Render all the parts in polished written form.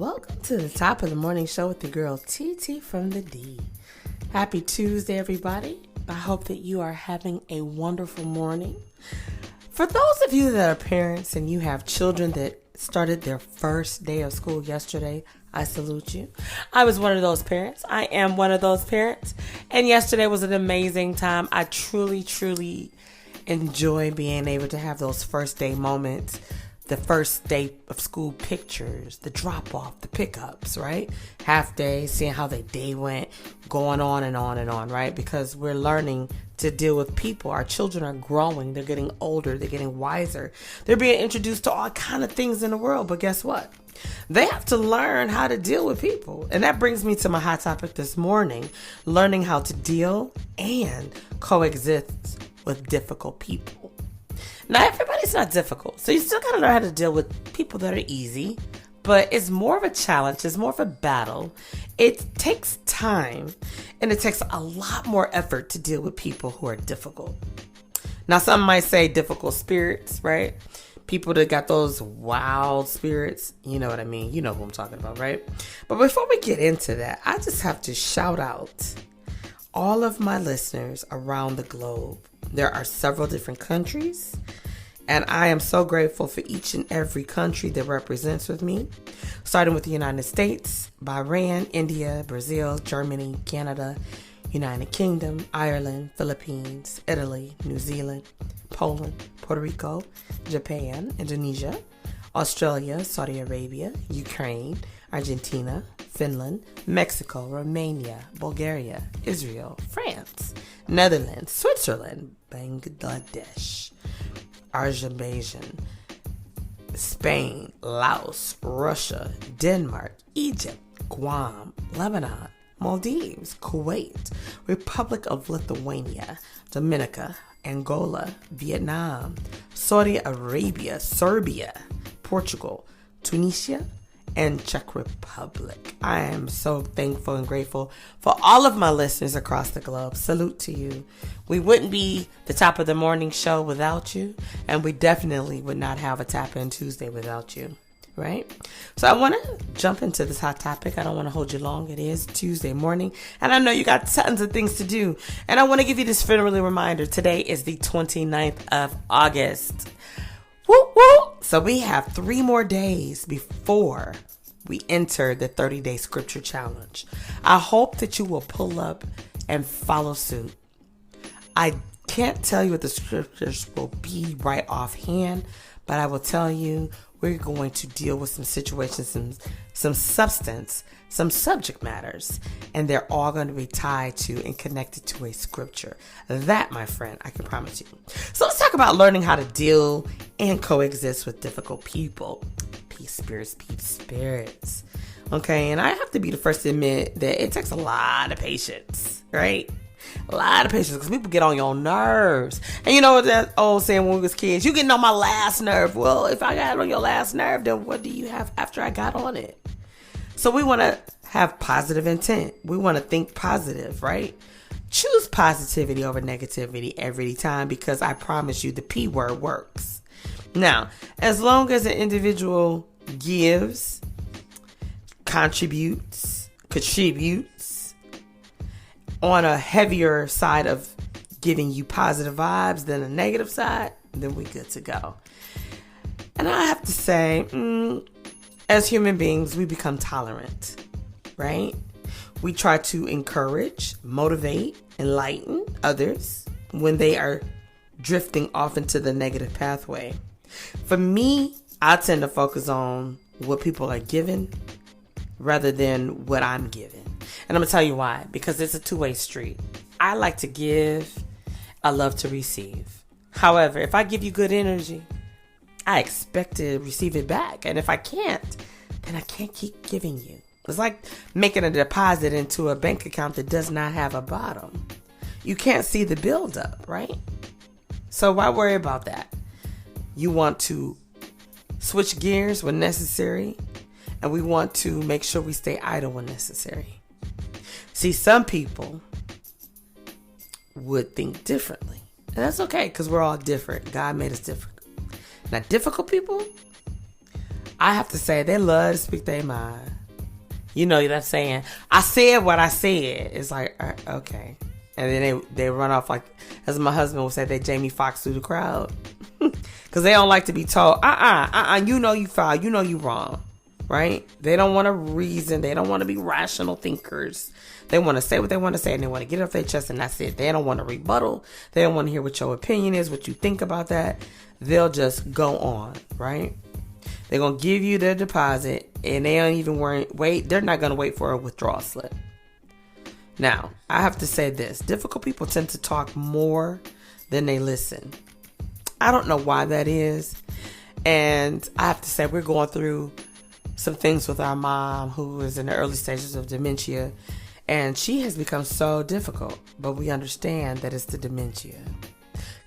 welcome to the top of the morning show with the girl TT from the D. Happy Tuesday, everybody. I hope that you are having a wonderful morning. For those of you that are parents and you have children that started their first day of school yesterday, I salute you. I was one of those parents. I am one of those parents. And yesterday was an amazing time. I truly enjoy being able to have those first day moments. The first day of school pictures, the drop off, the pickups, right? Half day, seeing how the day went, going on and on and on, right? Because we're learning to deal with people. Our children are growing. They're getting older. They're getting wiser. They're being introduced to all kind of things in the world. But guess what? They have to learn how to deal with people. And that brings me to my hot topic this morning, learning how to deal and coexist with difficult people. Now, everybody's not difficult, so you still got to learn how to deal with people that are easy, but it's more of a challenge. It's more of a battle. It takes time, and it takes a lot more effort to deal with people who are difficult. Now, some might say difficult spirits, right? People that got those wild spirits, you know what I mean? You know who I'm talking about, right? But before we get into that, I just have to shout out all of my listeners around the globe. There are several different countries, and I am so grateful for each and every country that represents with me, starting with the United States, Bahrain, India, Brazil, Germany, Canada, United Kingdom, Ireland, Philippines, Italy, New Zealand, Poland, Puerto Rico, Japan, Indonesia, Australia, Saudi Arabia, Ukraine, Argentina, Finland, Mexico, Romania, Bulgaria, Israel, France, Netherlands, Switzerland, Bangladesh, Azerbaijan, Spain, Laos, Russia, Denmark, Egypt, Guam, Lebanon, Maldives, Kuwait, Republic of Lithuania, Dominica, Angola, Vietnam, Saudi Arabia, Serbia, Portugal, Tunisia, and Czech Republic. I am so thankful and grateful for all of my listeners across the globe. Salute to you. We wouldn't be the top of the morning show without you, and we definitely would not have a Tap In Tuesday without you, right? So I want to jump into this hot topic. I don't want to hold you long. It is Tuesday morning, and I know you got tons of things to do, and I want to give you this friendly reminder. Today is the 29th of August. Woo woo! So we have 3 more days before we enter the 30-day scripture challenge. I hope that you will pull up and follow suit. I can't tell you what the scriptures will be right offhand, but I will tell you we're going to deal with some situations, some substance, some subject matters, and they're all going to be tied to and connected to a scripture. That, my friend, I can promise you. So let's talk about learning how to deal and coexist with difficult people. Peace spirits. Okay, and I have to be the first to admit that it takes a lot of patience, right? A lot of patience, because people get on your nerves. And you know that old saying when we was kids, you getting on my last nerve. Well, if I got on your last nerve, then what do you have after I got on it? So we want to have positive intent. We want to think positive, right? Choose positivity over negativity every time, because I promise you the P word works. Now, as long as an individual gives, contributes on a heavier side of giving you positive vibes than a negative side, then we're good to go. And I have to say, as human beings, we become tolerant, right? We try to encourage, motivate, enlighten others when they are drifting off into the negative pathway. For me, I tend to focus on what people are giving rather than what I'm giving. And I'm going to tell you why. Because it's a two-way street. I like to give. I love to receive. However, if I give you good energy, I expect to receive it back. And if I can't, then I can't keep giving you. It's like making a deposit into a bank account that does not have a bottom. You can't see the buildup, right? So why worry about that? You want to switch gears when necessary, and we want to make sure we stay idle when necessary. See, some people would think differently. And that's okay, because we're all different. God made us different. Now, difficult people, I have to say, they love to speak their mind. You know what I'm saying? I said what I said. It's like, okay. And then they run off like, as my husband would say, they Jamie Foxx through the crowd. Because they don't like to be told, you know you foul, you know you wrong. Right? They don't want to reason. They don't want to be rational thinkers. They want to say what they want to say, and they want to get off their chest, and that's it. They don't want to rebuttal. They don't want to hear what your opinion is, what you think about that. They'll just go on, right? They're going to give you their deposit, and they don't even wait. They're not going to wait for a withdrawal slip. Now, I have to say this. Difficult people tend to talk more than they listen. I don't know why that is. And I have to say, we're going through some things with our mom who is in the early stages of dementia. And she has become so difficult. But we understand that it's the dementia.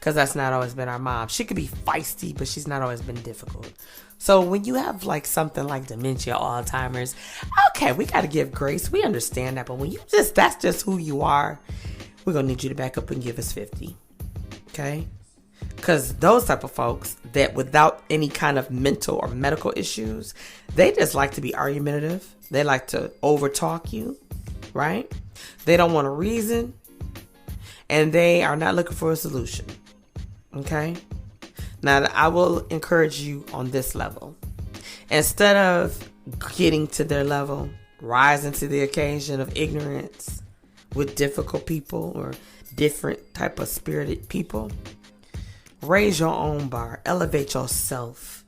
Because that's not always been our mom. She could be feisty, but she's not always been difficult. So when you have like something like dementia, Alzheimer's, okay, we got to give grace. We understand that. But when that's just who you are, we're going to need you to back up and give us 50. Okay? Because those type of folks that without any kind of mental or medical issues, they just like to be argumentative. They like to overtalk you, right? They don't want to reason. And they are not looking for a solution. Okay? Now, I will encourage you on this level. Instead of getting to their level, rising to the occasion of ignorance with difficult people or different type of spirited people, raise your own bar. Elevate yourself.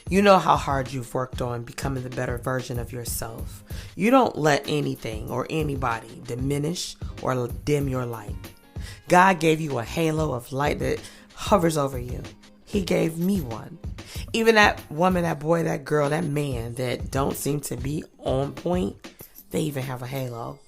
You know how hard you've worked on becoming the better version of yourself. You don't let anything or anybody diminish or dim your light. God gave you a halo of light that hovers over you. He gave me one. Even that woman, that boy, that girl, that man that don't seem to be on point, they even have a halo.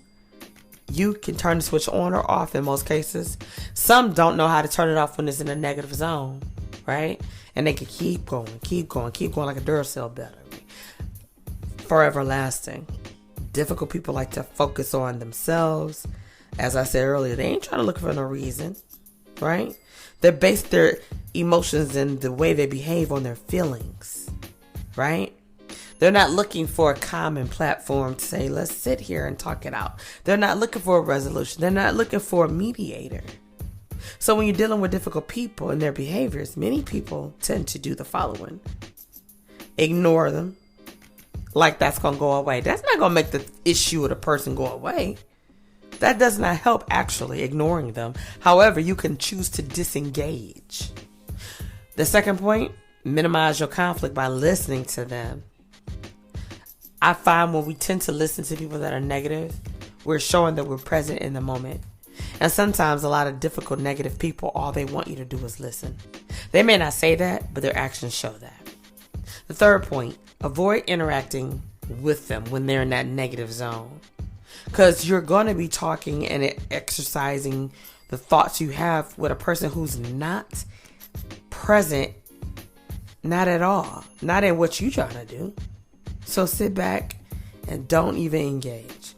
You can turn the switch on or off in most cases. Some don't know how to turn it off when it's in a negative zone, right? And they can keep going like a Duracell battery. Forever lasting. Difficult people like to focus on themselves. As I said earlier, they ain't trying to look for no reason, right? They base their emotions and the way they behave on their feelings, right? They're not looking for a common platform to say, let's sit here and talk it out. They're not looking for a resolution. They're not looking for a mediator. So when you're dealing with difficult people and their behaviors, many people tend to do the following. Ignore them. Like that's going to go away. That's not going to make the issue of the person go away. That does not help actually ignoring them. However, you can choose to disengage. The second point, minimize your conflict by listening to them. I find when we tend to listen to people that are negative, we're showing that we're present in the moment. And sometimes a lot of difficult negative people, all they want you to do is listen. They may not say that, but their actions show that. The third point, avoid interacting with them when they're in that negative zone. Because you're going to be talking and exercising the thoughts you have with a person who's not present, not at all, not in what you're trying to do. So sit back and don't even engage.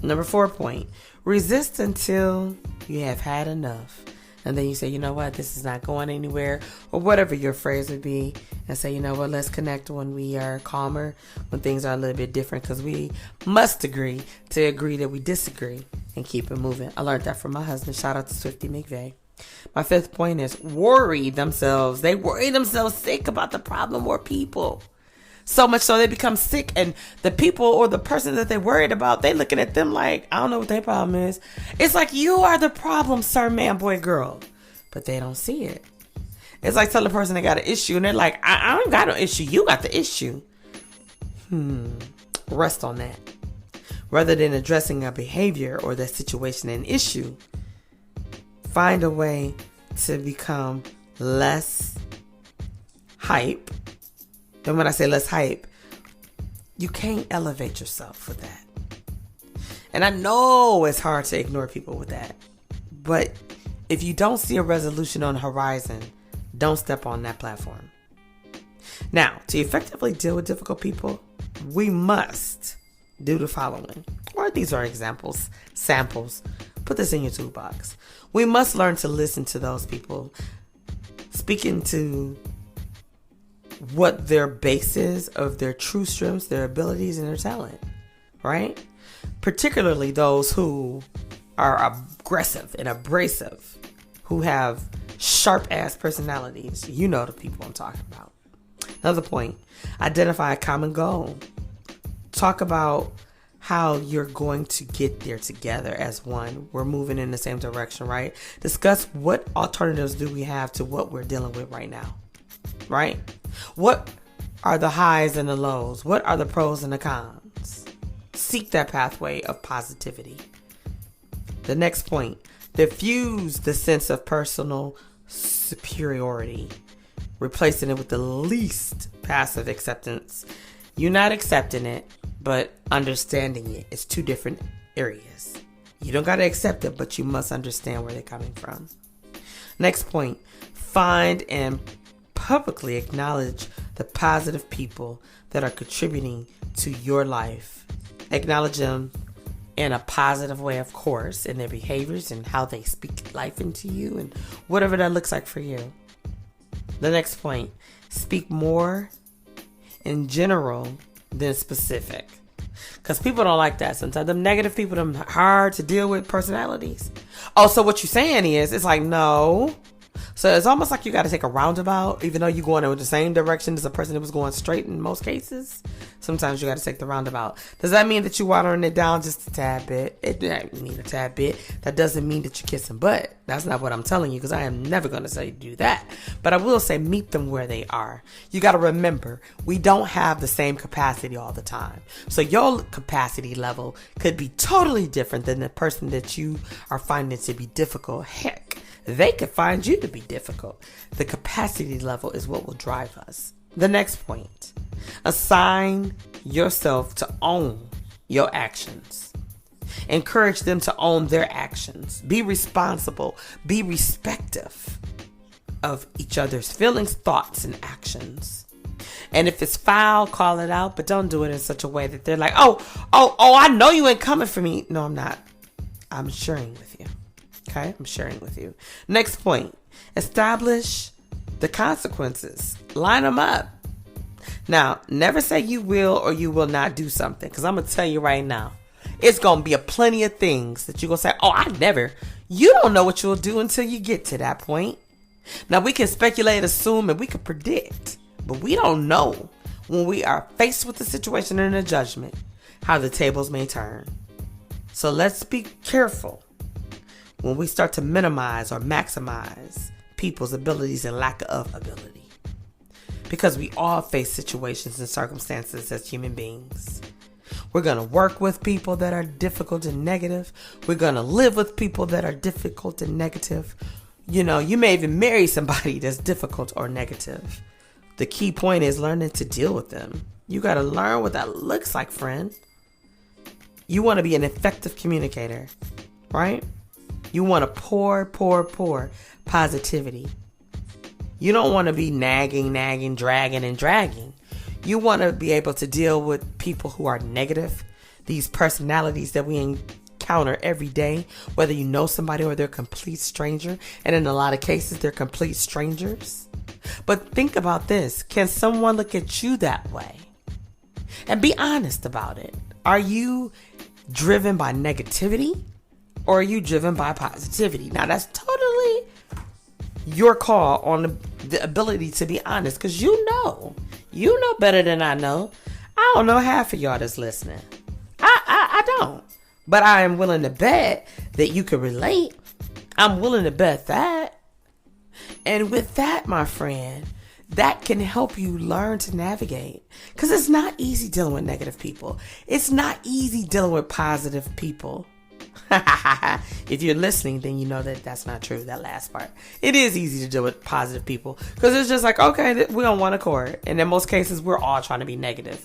Number 4 point, resist until you have had enough. And then you say, you know what, this is not going anywhere, or whatever your phrase would be, and say, you know what, let's connect when we are calmer, when things are a little bit different, because we must agree that we disagree and keep it moving. I learned that from my husband. Shout out to Swifty McVeigh. My 5th point is worry themselves. They worry themselves sick about the problem or people. So much so they become sick, and the people or the person that they worried about, they looking at them like, I don't know what their problem is. It's like, you are the problem, sir, man, boy, girl. But they don't see it. It's like telling a person they got an issue, and they're like, I don't got no issue. You got the issue. Rest on that. Rather than addressing a behavior or the situation and issue, find a way to become less hype. And when I say less hype, you can't elevate yourself with that. And I know it's hard to ignore people with that. But if you don't see a resolution on the horizon, don't step on that platform. Now, to effectively deal with difficult people, we must do the following. Or these are examples, samples. Put this in your toolbox. We must learn to listen to those people speaking to what their base is of their true strengths, their abilities, and their talent, right? Particularly those who are aggressive and abrasive, who have sharp ass personalities. You know the people I'm talking about. Another point, identify a common goal. Talk about how you're going to get there together as one. We're moving in the same direction, right? Discuss what alternatives do we have to what we're dealing with right now, right? What are the highs and the lows? What are the pros and the cons? Seek that pathway of positivity. The next point, diffuse the sense of personal superiority, replacing it with the least passive acceptance. You're not accepting it, but understanding it. It's two different areas. You don't got to accept it, but you must understand where they're coming from. Next point, find and publicly acknowledge the positive people that are contributing to your life. Acknowledge them in a positive way, of course, in their behaviors and how they speak life into you and whatever that looks like for you. The next point, speak more in general than specific. Because people don't like that sometimes. Them negative people, them hard to deal with personalities. Oh, so what you're saying is, it's like, no. So it's almost like you got to take a roundabout, even though you're going in the same direction as a person that was going straight in most cases. Sometimes you got to take the roundabout. Does that mean that you're watering it down just a tad bit? It doesn't mean a tad bit. That doesn't mean that you're kissing butt. That's not what I'm telling you, because I am never going to say do that. But I will say meet them where they are. You got to remember, we don't have the same capacity all the time. So your capacity level could be totally different than the person that you are finding to be difficult. Heck, they could find you to be difficult. The capacity level is what will drive us. The next point, assign yourself to own your actions. Encourage them to own their actions. Be responsible. Be respective of each other's feelings, thoughts, and actions. And if it's foul, call it out, but don't do it in such a way that they're like, oh, I know you ain't coming for me. No, I'm not. I'm sharing with you. Okay, I'm sharing with you. Next point, establish the consequences. Line them up. Now, never say you will or you will not do something, because I'm going to tell you right now, it's going to be a plenty of things that you're going to say, oh, I never. You don't know what you'll do until you get to that point. Now, we can speculate, assume, and we can predict, but we don't know when we are faced with a situation and a judgment, how the tables may turn. So let's be careful when we start to minimize or maximize people's abilities and lack of ability. Because we all face situations and circumstances as human beings. We're going to work with people that are difficult and negative. We're going to live with people that are difficult and negative. You know, you may even marry somebody that's difficult or negative. The key point is learning to deal with them. You got to learn what that looks like, friend. You want to be an effective communicator, right? You want to pour positivity. You don't want to be nagging, dragging. You want to be able to deal with people who are negative, these personalities that we encounter every day, whether you know somebody or they're a complete stranger. And in a lot of cases, they're complete strangers. But think about this. Can someone look at you that way? And be honest about it. Are you driven by negativity? Or are you driven by positivity? Now, that's totally your call on the ability to be honest. Because you know better than I know. I don't know half of y'all that's listening. I don't. But I am willing to bet that you can relate. I'm willing to bet that. And with that, my friend, that can help you learn to navigate. Because it's not easy dealing with negative people. It's not easy dealing with positive people. If you're listening, then you know that that's not true, that last part. It is easy to deal with positive people because it's just like, okay, we're on one accord. And in most cases, we're all trying to be negative.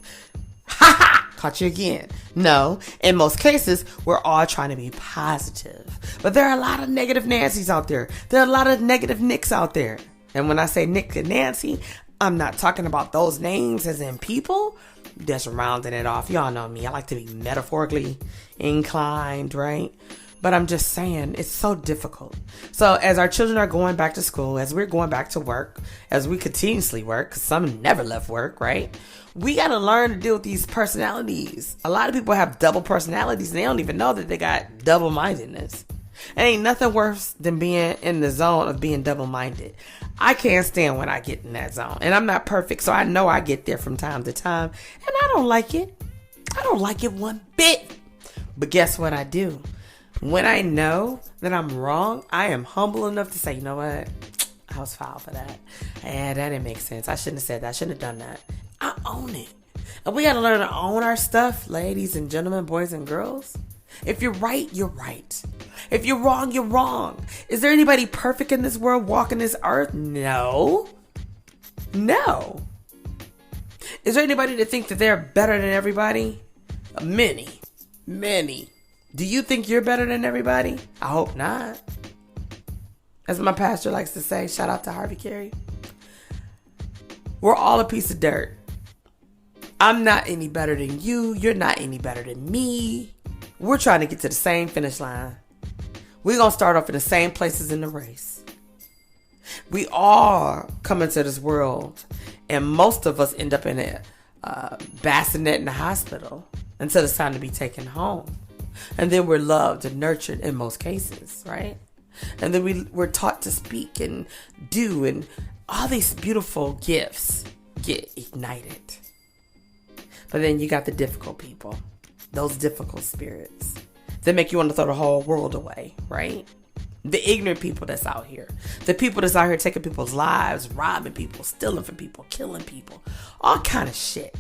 Caught you again. No, in most cases, we're all trying to be positive. But there are a lot of negative Nancys out there. There are a lot of negative Nicks out there. And when I say Nick and Nancy, I'm not talking about those names as in people. Just rounding it off. Y'all know me. I like to be metaphorically inclined, right? But I'm just saying, it's so difficult. So as our children are going back to school, as we're going back to work, as we continuously work, because some never left work, right? We got to learn to deal with these personalities. A lot of people have double personalities and they don't even know that they got double-mindedness. And ain't nothing worse than being in the zone of being double-minded. I can't stand when I get in that zone. And I'm not perfect, so I know I get there from time to time. And I don't like it. I don't like it one bit. But guess what I do? When I know that I'm wrong, I am humble enough to say, you know what? I was foul for that. Yeah, that didn't make sense. I shouldn't have said that. I shouldn't have done that. I own it. And we got to learn to own our stuff, ladies and gentlemen, boys and girls. If you're right, you're right. If you're wrong, you're wrong. Is there anybody perfect in this world walking this earth? No. No. Is there anybody that thinks that they're better than everybody? Many. Do you think you're better than everybody? I hope not. As my pastor likes to say, shout out to Harvey Carey. We're all a piece of dirt. I'm not any better than you. You're not any better than me. We're trying to get to the same finish line. We're going to start off in the same places in the race. We all come into this world, and most of us end up in a bassinet in the hospital until it's time to be taken home. And then we're loved and nurtured in most cases, right? And then we're taught to speak and do, and all these beautiful gifts get ignited. But then you got the difficult people, those difficult spirits that make you want to throw the whole world away, right? The ignorant people that's out here. The people that's out here taking people's lives, robbing people, stealing from people, killing people, all kind of shit.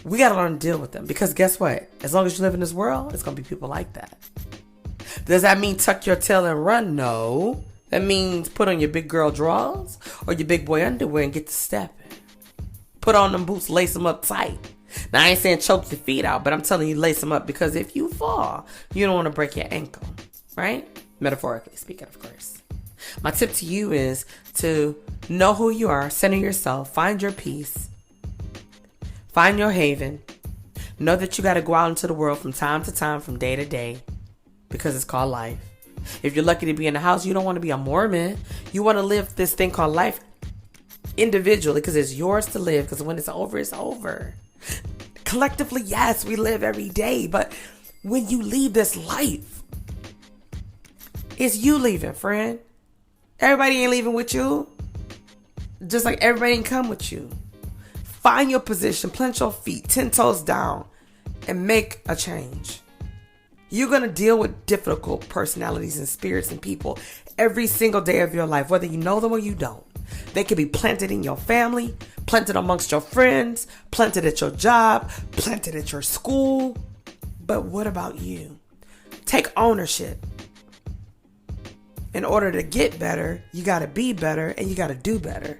We got to learn to deal with them, because guess what? As long as you live in this world, it's going to be people like that. Does that mean tuck your tail and run? No. That means put on your big girl drawers or your big boy underwear and get to stepping. Put on them boots, lace them up tight. Now, I ain't saying choke your feet out, but I'm telling you lace them up, because if you fall, you don't want to break your ankle, right? Metaphorically speaking, of course. My tip to you is to know who you are, center yourself, find your peace. Find your haven. Know that you got to go out into the world from time to time, from day to day, because it's called life. If you're lucky to be in the house, you don't want to be a Mormon. You want to live this thing called life individually, because it's yours to live, because when it's over, it's over. Collectively, yes, we live every day, but when you leave this life, it's you leaving, friend. Everybody ain't leaving with you, just like everybody ain't come with you. Find your position, plant your feet, 10 toes down, and make a change. You're going to deal with difficult personalities and spirits and people every single day of your life, whether you know them or you don't. They could be planted in your family, planted amongst your friends, planted at your job, planted at your school. But what about you? Take ownership. In order to get better, you got to be better and you got to do better.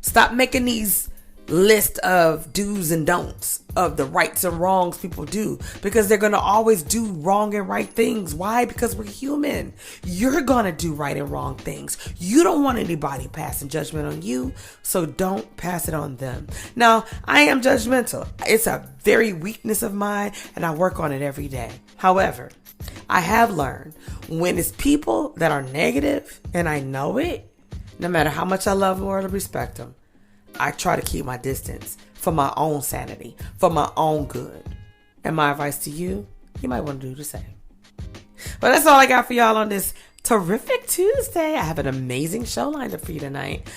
Stop making these list of do's and don'ts of the rights and wrongs people do, because they're going to always do wrong and right things. Why? Because we're human. You're going to do right and wrong things. You don't want anybody passing judgment on you, so don't pass it on them. Now, I am judgmental. It's a very weakness of mine, and I work on it every day. However, I have learned when it's people that are negative, and I know it, no matter how much I love them or respect them, I try to keep my distance for my own sanity, for my own good. And my advice to you, you might want to do the same. Well, that's all I got for y'all on this terrific Tuesday. I have an amazing show lined up for you tonight.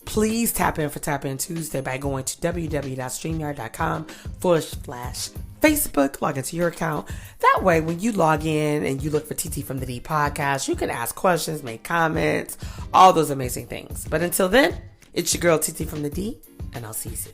Please tap in for Tap In Tuesday by going to www.streamyard.com/Facebook. Log into your account. That way, when you log in and you look for TT from the D podcast, you can ask questions, make comments, all those amazing things. But until then, it's your girl TT from the D, and I'll see you soon.